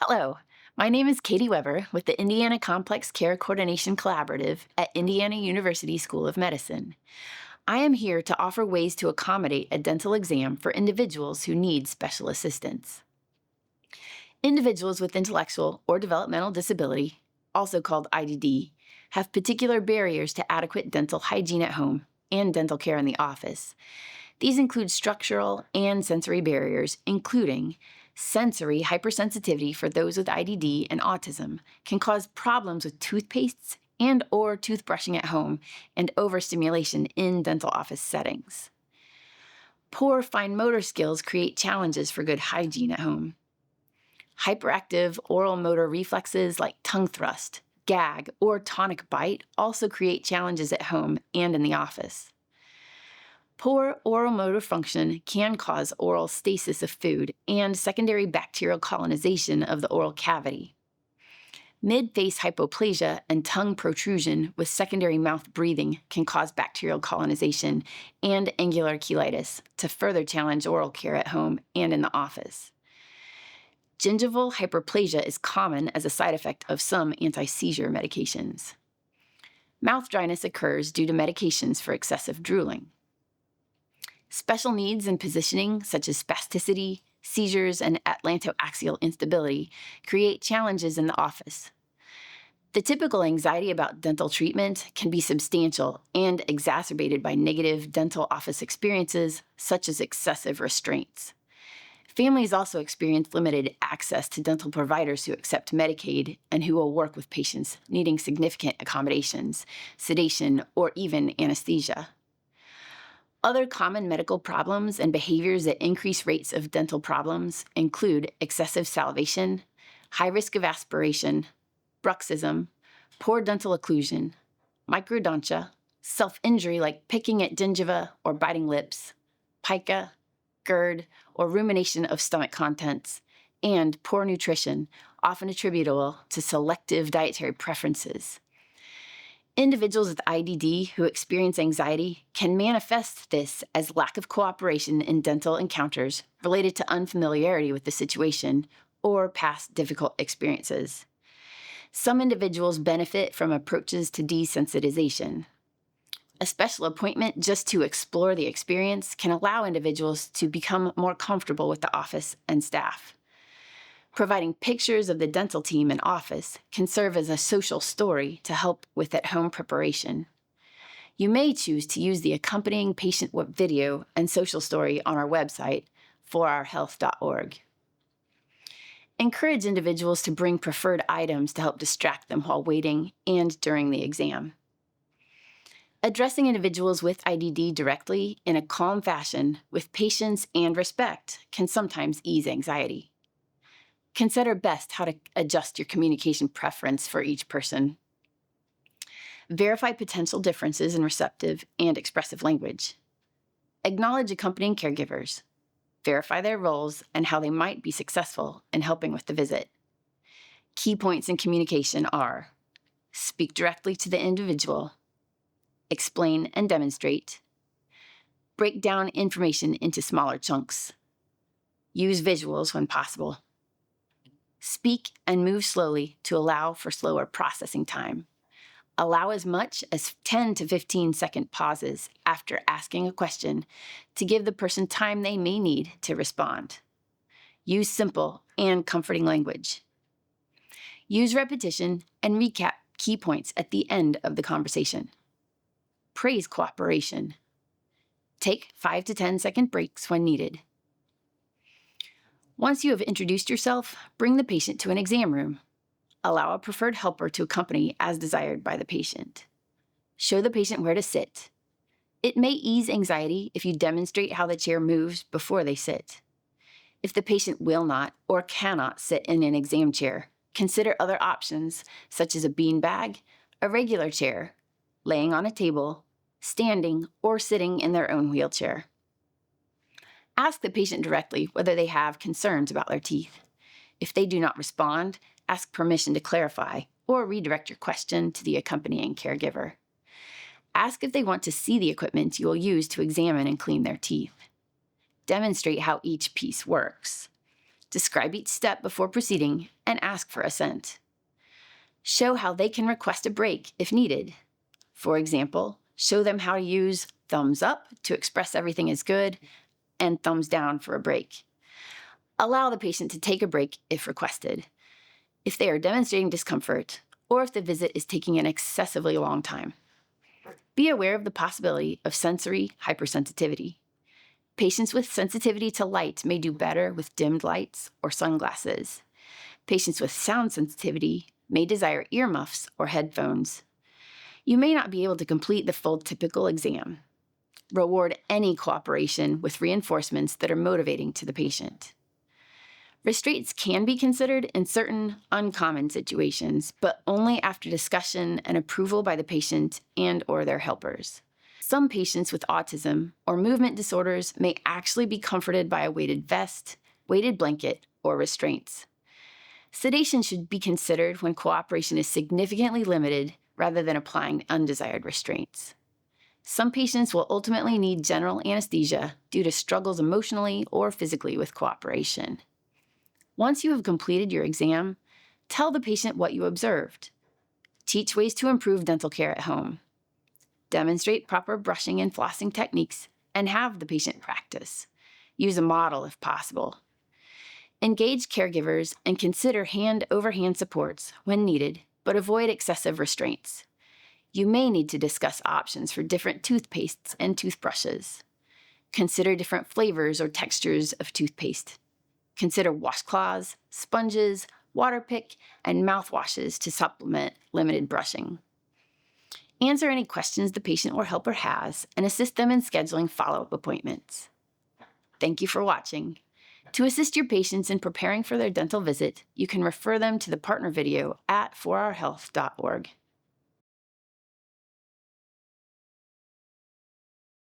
Hello, my name is Katie Weber with the Indiana Complex Care Coordination Collaborative at Indiana University School of Medicine. I am here to offer ways to accommodate a dental exam for individuals who need special assistance. Individuals with intellectual or developmental disability, also called IDD, have particular barriers to adequate dental hygiene at home and dental care in the office. These include structural and sensory barriers, including sensory hypersensitivity for those with IDD and autism can cause problems with toothpastes and or toothbrushing at home and overstimulation in dental office settings. Poor fine motor skills create challenges for good hygiene at home. Hyperactive oral motor reflexes like tongue thrust, gag, or tonic bite also create challenges at home and in the office. Poor oral motor function can cause oral stasis of food and secondary bacterial colonization of the oral cavity. Mid-face hypoplasia and tongue protrusion with secondary mouth breathing can cause bacterial colonization and angular cheilitis to further challenge oral care at home and in the office. Gingival hyperplasia is common as a side effect of some anti-seizure medications. Mouth dryness occurs due to medications for excessive drooling. Special needs in positioning, such as spasticity, seizures, and atlantoaxial instability, create challenges in the office. The typical anxiety about dental treatment can be substantial and exacerbated by negative dental office experiences, such as excessive restraints. Families also experience limited access to dental providers who accept Medicaid and who will work with patients needing significant accommodations, sedation, or even anesthesia. Other common medical problems and behaviors that increase rates of dental problems include excessive salivation, high risk of aspiration, bruxism, poor dental occlusion, microdontia, self-injury like picking at gingiva or biting lips, pica, GERD, or rumination of stomach contents, and poor nutrition, often attributable to selective dietary preferences. Individuals with IDD who experience anxiety can manifest this as lack of cooperation in dental encounters related to unfamiliarity with the situation or past difficult experiences. Some individuals benefit from approaches to desensitization. A special appointment just to explore the experience can allow individuals to become more comfortable with the office and staff. Providing pictures of the dental team and office can serve as a social story to help with at-home preparation. You may choose to use the accompanying patient video and social story on our website, forourhealth.org. Encourage individuals to bring preferred items to help distract them while waiting and during the exam. Addressing individuals with IDD directly in a calm fashion with patience and respect can sometimes ease anxiety. Consider best how to adjust your communication preference for each person. Verify potential differences in receptive and expressive language. Acknowledge accompanying caregivers. Verify their roles and how they might be successful in helping with the visit. Key points in communication are: speak directly to the individual, explain and demonstrate, break down information into smaller chunks, use visuals when possible, speak and move slowly to allow for slower processing time. Allow as much as 10 to 15-second pauses after asking a question to give the person time they may need to respond. Use simple and comforting language. Use repetition and recap key points at the end of the conversation. Praise cooperation. Take 5 to 10-second breaks when needed. Once you have introduced yourself, bring the patient to an exam room. Allow a preferred helper to accompany as desired by the patient. Show the patient where to sit. It may ease anxiety if you demonstrate how the chair moves before they sit. If the patient will not or cannot sit in an exam chair, consider other options such as a beanbag, a regular chair, laying on a table, standing, or sitting in their own wheelchair. Ask the patient directly whether they have concerns about their teeth. If they do not respond, ask permission to clarify or redirect your question to the accompanying caregiver. Ask if they want to see the equipment you will use to examine and clean their teeth. Demonstrate how each piece works. Describe each step before proceeding and ask for assent. Show how they can request a break if needed. For example, show them how to use thumbs up to express everything is good and thumbs down for a break. Allow the patient to take a break if requested, if they are demonstrating discomfort, or if the visit is taking an excessively long time. Be aware of the possibility of sensory hypersensitivity. Patients with sensitivity to light may do better with dimmed lights or sunglasses. Patients with sound sensitivity may desire earmuffs or headphones. You may not be able to complete the full typical exam. Reward any cooperation with reinforcements that are motivating to the patient. Restraints can be considered in certain uncommon situations, but only after discussion and approval by the patient and/or their helpers. Some patients with autism or movement disorders may actually be comforted by a weighted vest, weighted blanket, or restraints. Sedation should be considered when cooperation is significantly limited rather than applying undesired restraints. Some patients will ultimately need general anesthesia due to struggles emotionally or physically with cooperation. Once you have completed your exam, tell the patient what you observed. Teach ways to improve dental care at home. Demonstrate proper brushing and flossing techniques, and have the patient practice. Use a model if possible. Engage caregivers and consider hand-over-hand supports when needed, but avoid excessive restraints. You may need to discuss options for different toothpastes and toothbrushes. Consider different flavors or textures of toothpaste. Consider washcloths, sponges, water pick, and mouthwashes to supplement limited brushing. Answer any questions the patient or helper has and assist them in scheduling follow-up appointments. Thank you for watching. To assist your patients in preparing for their dental visit, you can refer them to the partner video at forourhealth.org.